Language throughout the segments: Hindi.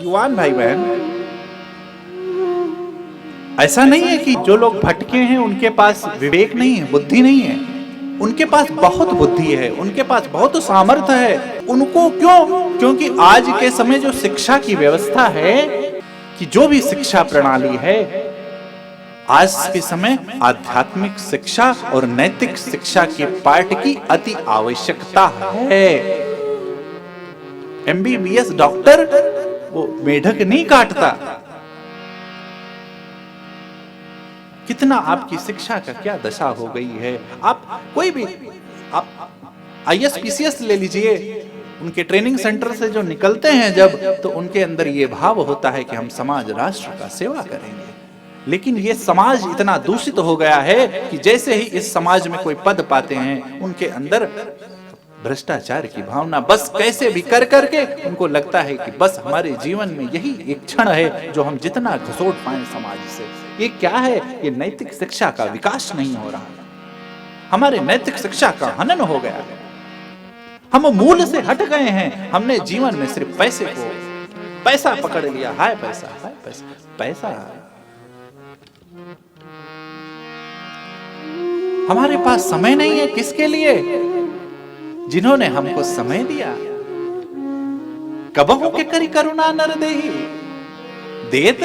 युवान भाई बहन, ऐसा नहीं है कि जो लोग भटके हैं उनके पास विवेक नहीं है, बुद्धि नहीं है। उनके पास बहुत बुद्धि है, उनके पास बहुत सामर्थ्य है। उनको क्यों? क्योंकि आज के समय जो शिक्षा की व्यवस्था है, कि जो भी शिक्षा प्रणाली है, आज के समय आध्यात्मिक शिक्षा और नैतिक शिक्षा के पाठ की अति आवश्यकता है। एमबीबीएस डॉक्टर वो मेढक नहीं काटता। कितना आपकी शिक्षा का क्या दशा हो गई है। आप कोई भी आप आईएएस पीसीएस ले लीजिए, उनके ट्रेनिंग सेंटर से जो निकलते हैं जब, तो उनके अंदर ये भाव होता है कि हम समाज राष्ट्र का सेवा करेंगे। लेकिन ये समाज इतना दूषित हो गया है कि जैसे ही इस समाज में कोई पद पाते हैं, उनके अंदर भ्रष्टाचार की भावना, बस कैसे भी कर करके उनको लगता है कि बस हमारे जीवन में यही एक क्षण है जो हम जितना घसोट पाए समाज से। ये क्या है? ये नैतिक शिक्षा का विकास नहीं हो रहा, हमारे नैतिक शिक्षा का हनन हो गया है। हम मूल से हट गए हैं। हमने जीवन में सिर्फ पैसा पकड़ लिया। हाय पैसा, हाय पैसा, पैसा। हमारे पास समय नहीं है किसके लिए? जिन्होंने हमको समय दिया। कबहु के करी करुणा नर देहि, देत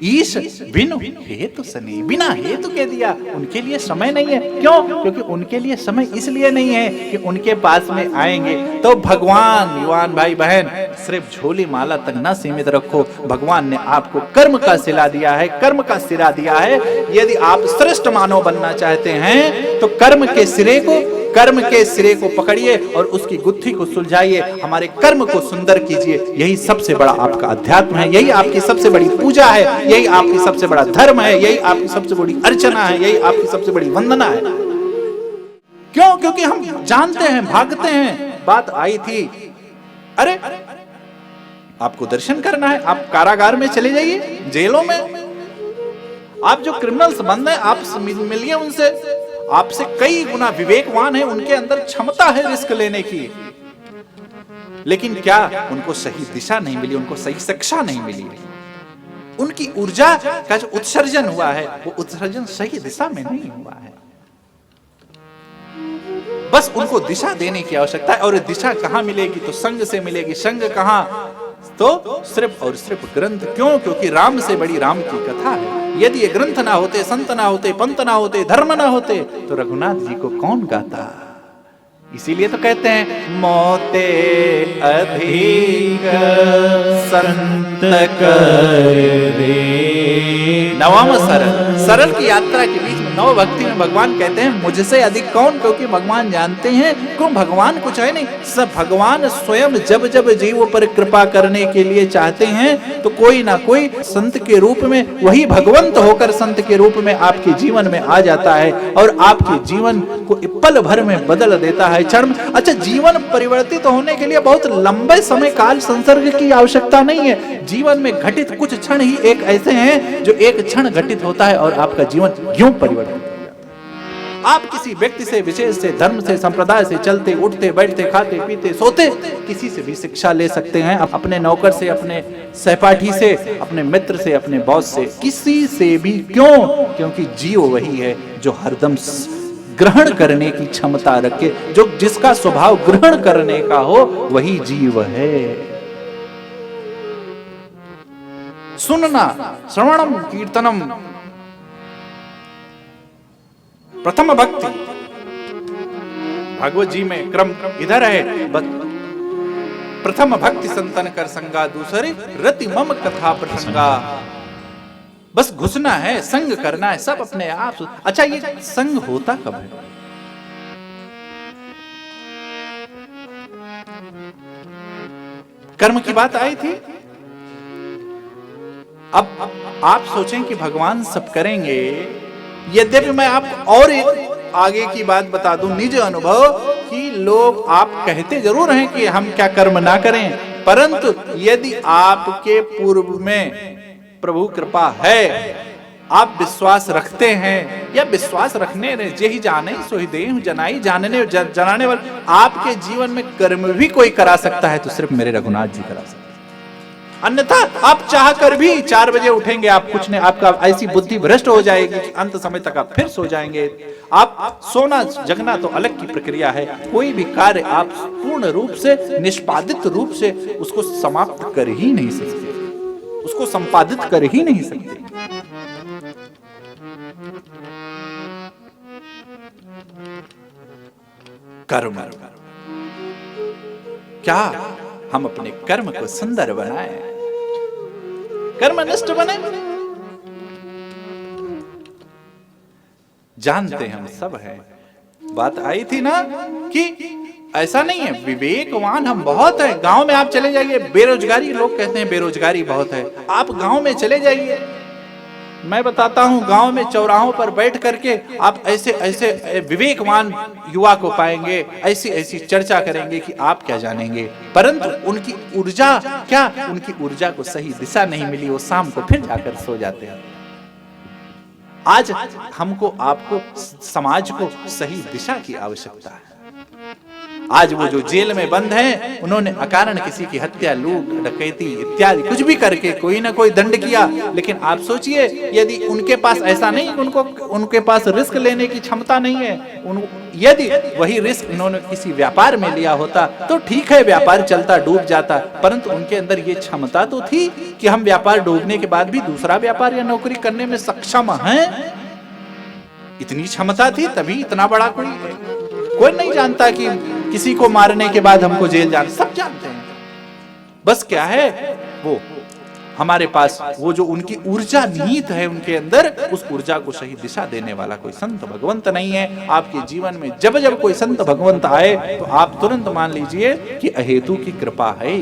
ईश बिनु हेतु सनी। बिना हेतु के दिया, उनके लिए समय नहीं है। क्यों? क्योंकि उनके लिए समय इसलिए नहीं है कि उनके पास में आएंगे तो भगवान। युवान भाई बहन, सिर्फ झोली माला तक न सीमित रखो। भगवान ने आपको कर्म का सिला दिया है, कर्म का सिरा दिया है। यदि आप श्रेष्ठ मानव बनना चाहते हैं तो कर्म के सिरे को पकड़िए और उसकी गुत्थी को सुलझाइए। हमारे कर्म को सुंदर कीजिए। यही सबसे बड़ा आपका अध्यात्म है, यही आपकी सबसे बड़ी पूजा है, यही आपकी सबसे बड़ा धर्म है, यही आपकी सबसे बड़ी अर्चना है, यही आपकी सबसे बड़ी वंदना है। क्यों? क्योंकि हम जानते हैं, भागते हैं। बात आई थी, अरे आपको दर्शन करना है, आप कारागार में चले जाइए, जेलों में। आप जो क्रिमिनल्स बंद हैं, आप मिलिए उनसे। आपसे कई गुना विवेकवान है, उनके अंदर क्षमता है रिस्क लेने की। लेकिन क्या उनको सही दिशा नहीं मिली, उनको सही शिक्षा नहीं मिली। उनकी ऊर्जा का जो उत्सर्जन हुआ है, वो उत्सर्जन सही दिशा में नहीं हुआ है। बस उनको दिशा देने की आवश्यकता है। और दिशा कहां मिलेगी? तो संघ से मिलेगी। संघ कहां? तो सिर्फ और सिर्फ ग्रंथ। क्यों? क्योंकि राम से बड़ी राम की कथा है। यदि ये ग्रंथ ना होते, संत ना होते, पंत ना होते, धर्म ना होते, तो रघुनाथ जी को कौन गाता? इसीलिए तो कहते हैं, मोते अधिक संत कर दे। नवम सरल की यात्रा के बीच में नव भक्ति में भगवान कहते हैं, मुझसे अधिक कौन? क्योंकि भगवान जानते हैं क्यों, भगवान कुछ है नहीं, सब भगवान स्वयं जब जब जीवों पर कृपा करने के लिए चाहते हैं तो कोई ना कोई संत के रूप में, वही भगवंत होकर संत के रूप में आपके जीवन में आ जाता है और आपके जीवन को पल भर में बदल देता है। क्षण। अच्छा, जीवन परिवर्तित होने के लिए बहुत लंबे समय काल संसर्ग की आवश्यकता नहीं है। जीवन में घटित कुछ क्षण ही एक ऐसे हैं जो एक क्षण घटित होता है और आपका जीवन यूं परिवर्तित हो जाता है। आप किसी व्यक्ति से, विशेष से, धर्म से, संप्रदाय से, चलते उठते बैठते खाते पीते सोते किसी से भी शिक्षा ले सकते हैं। अपने नौकर से, अपने सहपाठी से, अपने मित्र से, अपने बॉस से, किसी से भी। क्यों? क्योंकि जीव वही है जो हरदम ग्रहण करने की क्षमता रखे, जो जिसका स्वभाव ग्रहण करने का हो, वही जीव है। सुनना, श्रवणम कीर्तनम, प्रथम भक्ति। भागवत जी में क्रम इधर है, प्रथम भक्ति संतन कर संगा, दूसरे रति मम कथा प्रसंगा। बस घुसना है, संग करना है, सब अपने आप। अच्छा, ये संग होता कब है? कर्म की बात आई थी। अब आप सोचें कि भगवान सब करेंगे। यद्यपि मैं आपको और एक आगे की बात बता दूं, निज अनुभव, कि लोग आप कहते जरूर हैं कि हम क्या कर्म ना करें, परंतु यदि आपके पूर्व में प्रभु कृपा है, आप विश्वास रखते हैं, या विश्वास रखने जेहि जाने सोहि देहु जनाई, जनाने वाले आपके जीवन में कर्म भी कोई करा सकता है तो सिर्फ मेरे रघुनाथ जी करा सकते हैं। अन्यथा आप चाह कर भी 4 बजे उठेंगे, आप कुछ नहीं, आपका ऐसी बुद्धि भ्रष्ट हो जाएगी कि अंत समय तक आप फिर सो जाएंगे। आप सोना जगना तो अलग की प्रक्रिया है, कोई भी कार्य आप पूर्ण रूप से निष्पादित रूप से उसको समाप्त कर ही नहीं सकते, उसको संपादित कर ही नहीं सकते। कर्म, क्या हम अपने कर्म को सुंदर बनाए, कर्मनिष्ठ बने? जानते हम सब हैं, बात आई थी ना कि ऐसा नहीं है, विवेकवान हम बहुत हैं। गांव में आप चले जाइए, बेरोजगारी, लोग कहते हैं बेरोजगारी बहुत है, आप गांव में चले जाइए, मैं बताता हूं, गांव में चौराहों पर बैठ करके आप ऐसे ऐसे विवेकवान युवा को पाएंगे, ऐसी ऐसी चर्चा करेंगे कि आप क्या जानेंगे, परंतु उनकी ऊर्जा क्या, उनकी ऊर्जा को सही दिशा नहीं मिली, वो शाम को फिर जाकर सो जाते हैं। आज हमको आपको समाज को सही दिशा की आवश्यकता है। आज वो जो जेल में बंद हैं, उन्होंने अकारण किसी की हत्या, लूट, डकैती इत्यादि कुछ भी करके कोई ना कोई दंड किया, लेकिन आप सोचिए यदि उनके पास ऐसा नहीं, उनके पास रिस्क लेने की क्षमता नहीं है, यदि वही रिस्क उन्होंने किसी व्यापार में लिया होता तो ठीक है, व्यापार चलता, डूब जाता, परंतु उनके अंदर ये क्षमता तो थी कि हम व्यापार डूबने के बाद भी दूसरा व्यापार या नौकरी करने में सक्षम हैं। इतनी क्षमता थी, तभी इतना बड़ा कोई नहीं जानता कि किसी को मारने के बाद हमको जेल जाना, सब जानते हैं। बस क्या है, वो हमारे पास वो जो उनकी ऊर्जा निहित है उनके अंदर, उस ऊर्जा को सही दिशा देने वाला कोई संत भगवंत नहीं है। आपके जीवन में जब जब कोई संत भगवंत आए तो आप तुरंत मान लीजिए कि अहेतु की कृपा है।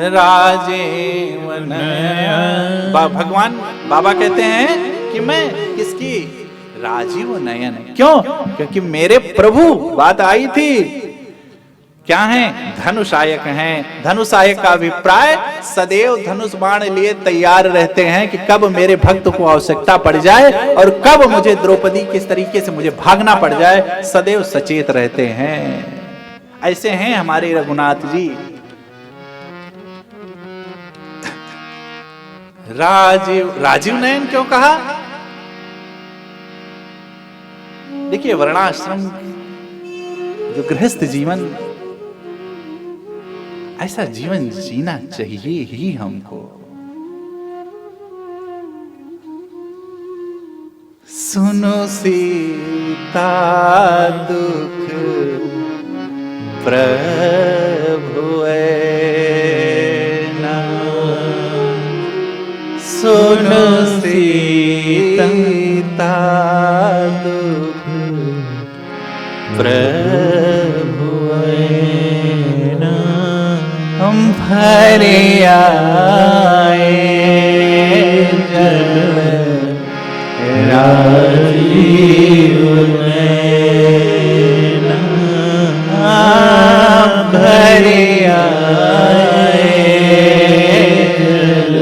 राजीव नयन, भगवान बाबा कहते हैं कि मैं किसकी, राजीव नयन। क्यों? क्योंकि मेरे प्रभु, बात आई थी, क्या हैं? धनुषायक हैं। धनुषायक का अभिप्राय सदैव धनुष बाण लिए तैयार रहते हैं कि कब मेरे भक्त को आवश्यकता पड़ जाए और कब मुझे द्रौपदी किस तरीके से मुझे भागना पड़ जाए, सदैव सचेत रहते हैं। ऐसे हैं हमारे रघुनाथ जी। राजीव नयन क्यों कहा? देखिए, वर्णाश्रम जो गृहस्थ जीवन, ऐसा जीवन जीना चाहिए ही हमको। सुनो सीता दुख प्रभु ना, सुनो सीता दुख प्रभु ना, हम भरे आए जल राजीव नयना, भरे आए जल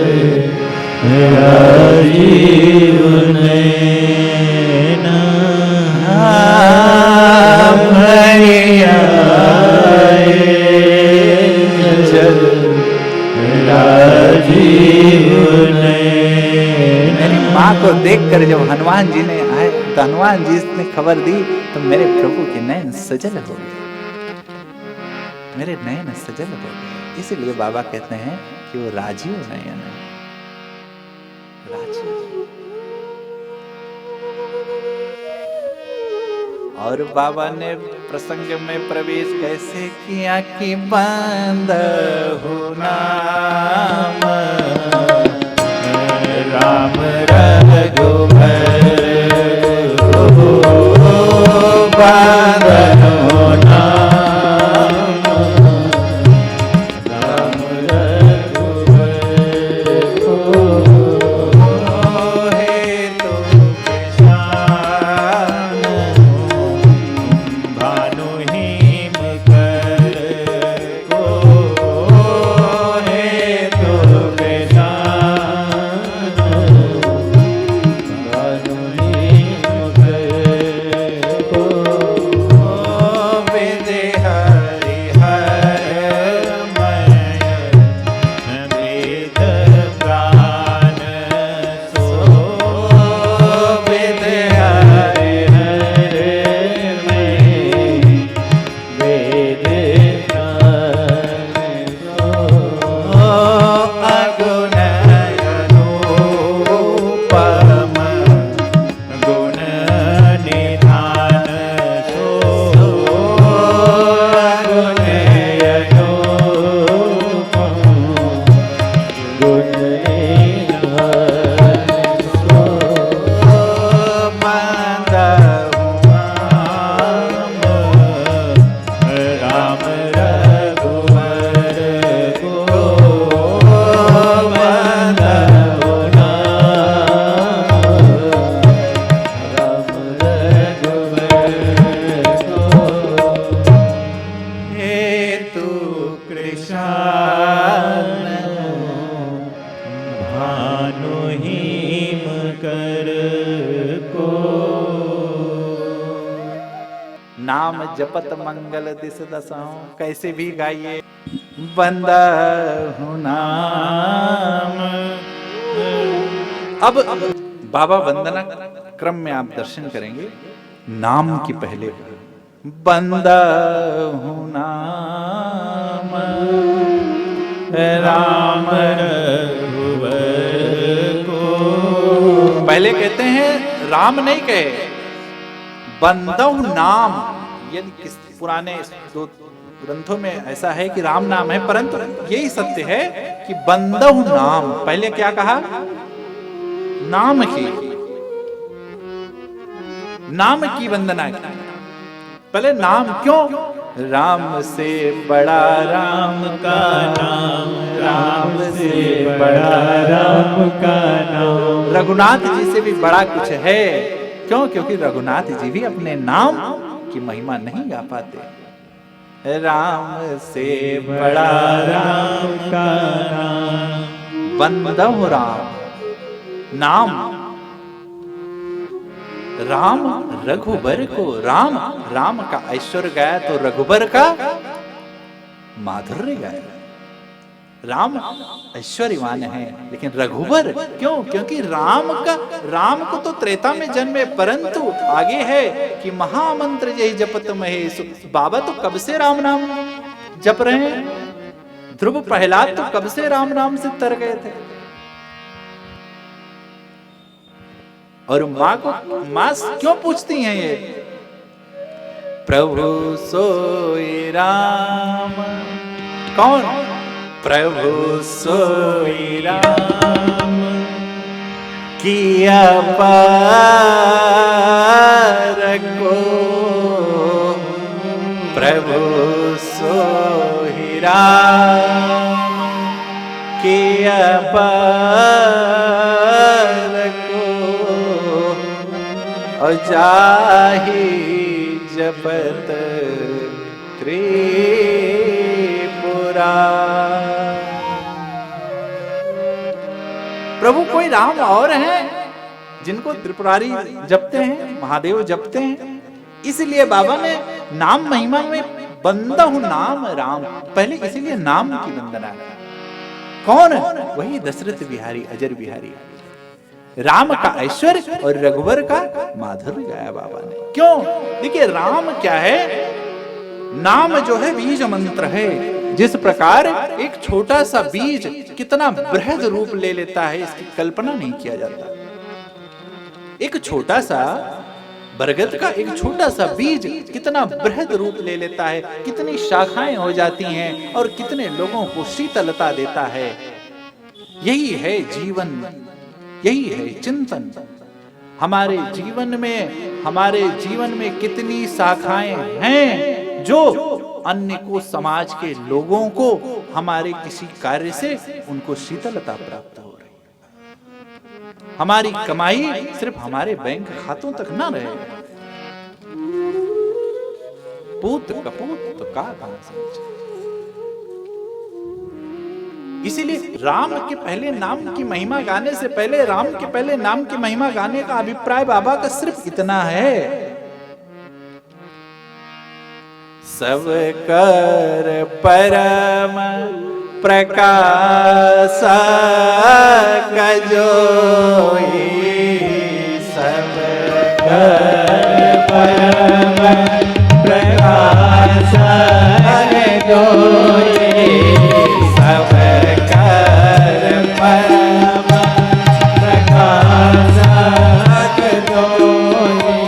राजीव नयना, भरे आए जल राजीव नयना। मेरी माँ को देखकर जब हनुमान जी ने आए तो हनुमान जी ने खबर दी तो मेरे प्रभु के नयन सजल हो गए, मेरे नयन सजल हो गए। इसीलिए बाबा कहते हैं कि वो राजीव नयन है। और बाबा ने प्रसंग में प्रवेश कैसे किया कि बंद हो नाम राम रघुबर हो, बंद हो नाम राम रघुबर हो, हे तो किसान भानु हिम कर को, नाम जपत मंगल दिस दसहु। कैसे भी गाइए, बंदा हूं नाम। अब बाबा वंदना क्रम में आप दर्शन करेंगे, नाम की पहले बंदा हूं नाम राम रघुवर को। पहले कहते हैं राम नहीं कहे, बंदहु नाम। यदि किस पुराने दो ग्रंथों में ऐसा है कि राम नाम है, परंतु यही सत्य है कि बंदहु नाम। पहले क्या कहा? नाम की वंदना की। पहले नाम क्यों? राम से बड़ा राम का नाम, राम से बड़ा राम का नाम। रघुनाथ जी से भी बड़ा कुछ है। क्यों? क्योंकि रघुनाथ जी भी अपने नाम की महिमा नहीं गा पाते। राम से बड़ा राम का नाम, बंदहु राम। नाम राम रघुबर को, राम राम का ऐश्वर्य गाया तो रघुबर का माधुर्य गाया। राम ऐश्वर्यवान है, लेकिन रघुबर क्यों? क्योंकि राम को तो त्रेता में जन्मे, परंतु आगे है कि महामंत्र जय जपत महेश। बाबा तो कब से राम नाम जप रहे हैं। ध्रुव प्रहलाद तो कब से राम नाम से तर गए थे। और माँ क्यों पूछती हैं ये? प्रभु सोई राम। कौन? प्रभु सोई राम किया पार को। प्रभु सोई राम किया पार को। और जाहि जपत त्रिपुरा। प्रभु कोई राम और हैं जिनको त्रिपुरारी जपते हैं, महादेव जपते हैं। इसलिए बाबा ने नाम महिमा में बंदहु नाम राम, पहले इसीलिए नाम की वंदना है। कौन? वही दशरथ बिहारी, अजर बिहारी। राम का ऐश्वर्य और रघुवर का माधुर्य गाया बाबा ने। क्यों? देखिए राम क्या है? नाम जो है बीज मंत्र है। जिस प्रकार एक छोटा सा बीज कितना बृहद रूप ले लेता है, इसकी कल्पना नहीं किया जाता। एक छोटा सा बरगद का एक छोटा सा बीज कितना बृहद रूप ले लेता है, कितनी शाखाएं हो जाती हैं और कितने लोगों को शीतलता देता है। यही है जीवन, यही है चिंतन। हमारे जीवन में कितनी शाखाएं हैं जो अन्य को, समाज के लोगों को हमारे किसी कार्य से उनको शीतलता प्राप्त हो रही है। हमारी कमाई सिर्फ हमारे बैंक खातों तक ना रहे। पूत कपूत तो का कहां समझे। इसीलिए राम के पहले नाम की महिमा गाने से पहले, राम के पहले नाम की महिमा गाने का अभिप्राय बाबा का सिर्फ इतना है, सब कर परम प्रकाश जोई। सब कर परम प्रकाश जोई। सब कर परम प्रकाश जोई।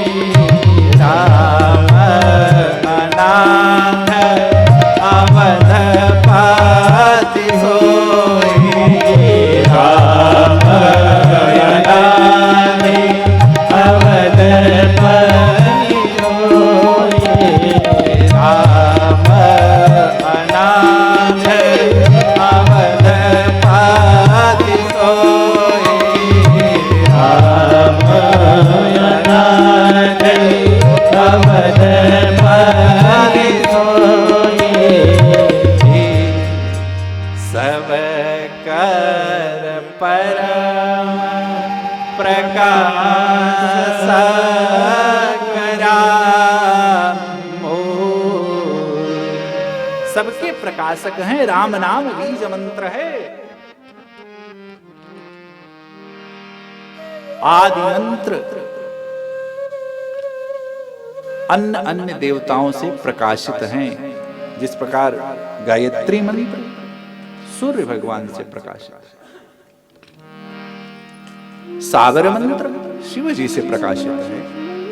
राम अनाथ अवधपाति होई। राम अनाथ अवधपाति होई। राम अनाथ अवधपाति होई। राम अनाथ अवधपाति होई। सब कर परम प्रकाश करा प्रकाशक हैं, राम नाम बीज मंत्र है। आदि मंत्र अन्य अन्य देवताओं से प्रकाशित हैं। जिस प्रकार गायत्री मंत्र सूर्य भगवान से प्रकाशित है, सागर मंत्र शिव जी से प्रकाशित है,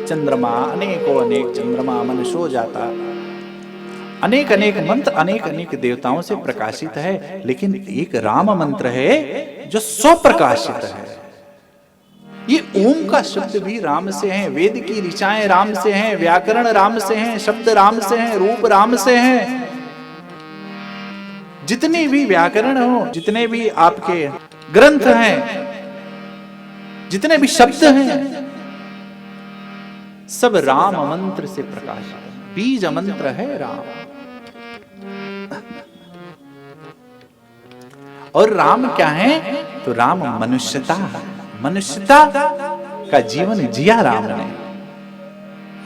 चंद्रमा अनेकों अनेक चंद्रमा मन सो जाता, अनेक अनेक मंत्र अनेक अनेक देवताओं से प्रकाशित है। लेकिन एक राम मंत्र है जो स्वप्रकाशित है। ये ओम का शब्द भी राम से है, वेद की ऋचाएं राम से हैं, व्याकरण राम से हैं, शब्द राम से हैं, रूप राम से हैं। जितने भी व्याकरण हो, जितने भी आपके ग्रंथ हैं, जितने भी शब्द हैं, सब राम मंत्र से प्रकाशित है। बीज मंत्र है राम। और राम क्या है? तो राम मनुष्यता है। मनुष्यता का जीवन जिया राम ने।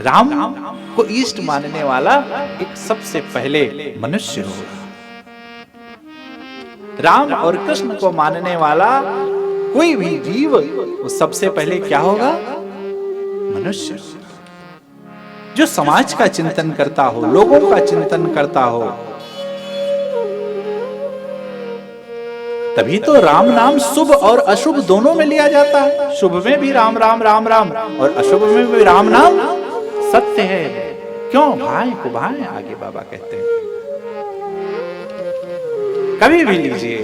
राम को इष्ट मानने वाला एक सबसे पहले मनुष्य होगा। राम और कृष्ण को मानने वाला कोई भी जीव वो सबसे पहले क्या होगा? मनुष्य। जो समाज का चिंतन करता हो, लोगों का चिंतन करता हो, तभी तो राम नाम शुभ और अशुभ दोनों में लिया जाता है। शुभ में भी राम राम राम राम और अशुभ में भी राम नाम सत्य है। क्यों? भाई को भाई आगे बाबा कहते हैं। कभी भी लीजिए,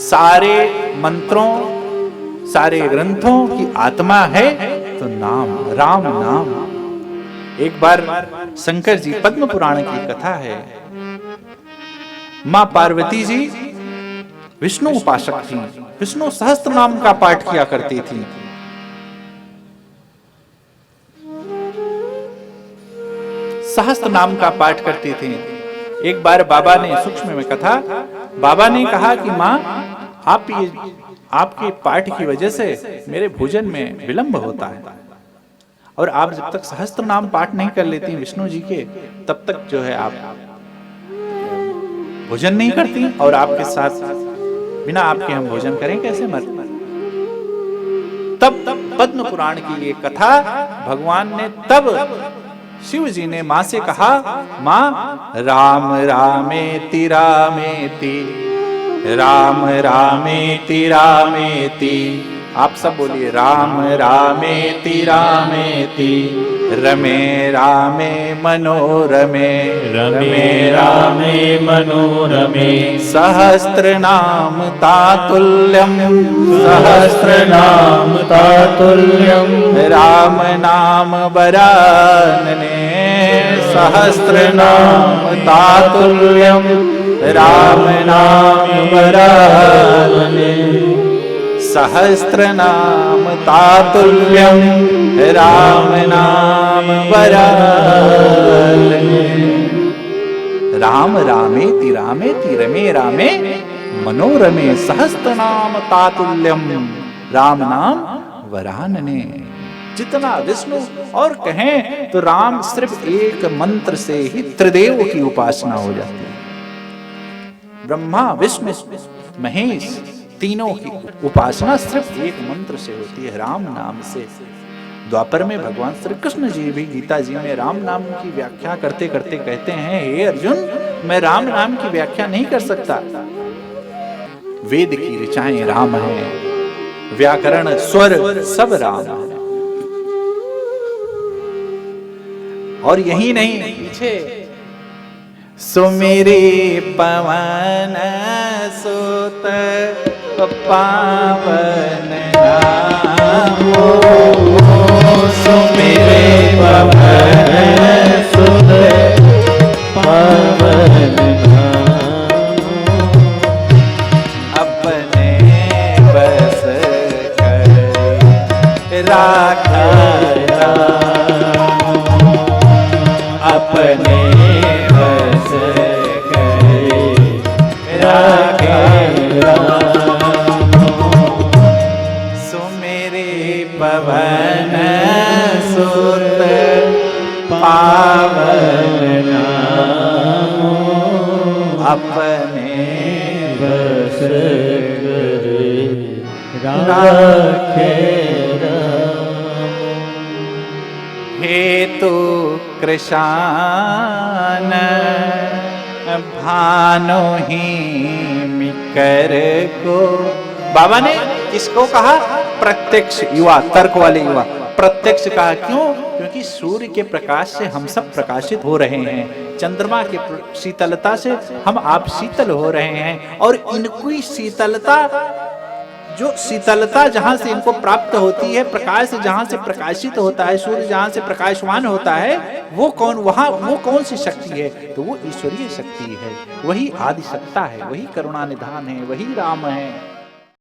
सारे मंत्रों सारे ग्रंथों की आत्मा है तो नाम, राम नाम। एक बार शंकर जी पद्म पुराण की कथा है। मां पार्वती जी विष्णु उपासक थी, विष्णु सहस्त्र नाम का पाठ किया करती थी। सहस्त्र नाम का पाठ करती थी। एक बार बाबा ने सूक्ष्म में कथा, बाबा ने कहा कि मां आपके पाठ की वजह से मेरे भोजन में विलंब होता है, और आप जब तक सहस्त्र नाम पाठ नहीं कर लेती विष्णु जी के, तब तक जो है आप भोजन नहीं करती, और आपके साथ बिना आपके हम भोजन करें कैसे? मत। तब पद्म पुराण की ये कथा भगवान ने, तब शिव जी ने मां से कहा, मां राम रामेति रामेति, राम रामेति रामेति। आप सब बोलिए, राम रामेति रामेति, रमे रामे मनोरमे, रमे रामे मनोरमे। सहस्त्र नाम तातुल्यम, सहस्र नाम तातुल्यम। राम नाम वरानने, सहस्त्र नाम तातुल्यम, राम नाम वरानने। सहस्त्र नाम तातुल्यम, राम नाम वरानने। राम रामेति रामेति, रमे रामे मनोरमे, सहस्त्र नाम तातुल्यम, राम नाम वरानने। जितना विष्णु और कहें तो राम सिर्फ एक मंत्र से ही त्रिदेव की उपासना हो जाती है। ब्रह्मा विष्णु महेश तीनों की उपासना सिर्फ एक मंत्र से होती है, राम नाम से। द्वापर में भगवान श्री कृष्ण जी भी गीता जी में राम नाम की व्याख्या करते करते कहते हैं, हे अर्जुन, मैं राम नाम की व्याख्या नहीं कर सकता। वेद की ऋचाएं राम है, व्याकरण स्वर सब राम है। और यही नहीं, पीछे सुमेरे पवन सुत पावन नामो, सुमेरे पवन सुत पावन नामो। अपने बस कर राखा, अपने बस करे राखे सुमेरे पवन सुत पावन नाम अपने बस करे राखे राम। हेतु कृशान भानु ही मिकर को। बाबा ने किसको कहा? प्रत्यक्ष युवा, तर्क वाले युवा। प्रत्यक्ष कहा क्यों? क्योंकि सूर्य के प्रकाश से हम सब प्रकाशित हो रहे हैं, चंद्रमा के शीतलता से हम आप शीतल हो रहे हैं, और इनकी शीतलता, जो शीतलता जहां से इनको प्राप्त होती है, प्रकाश जहां से प्रकाशित होता है, सूर्य जहां से प्रकाशवान होता है, वो कौन सी शक्ति है? तो वो ईश्वरीय शक्ति है, वही आदि सत्ता है, वही करुणा निधान है, वही राम है।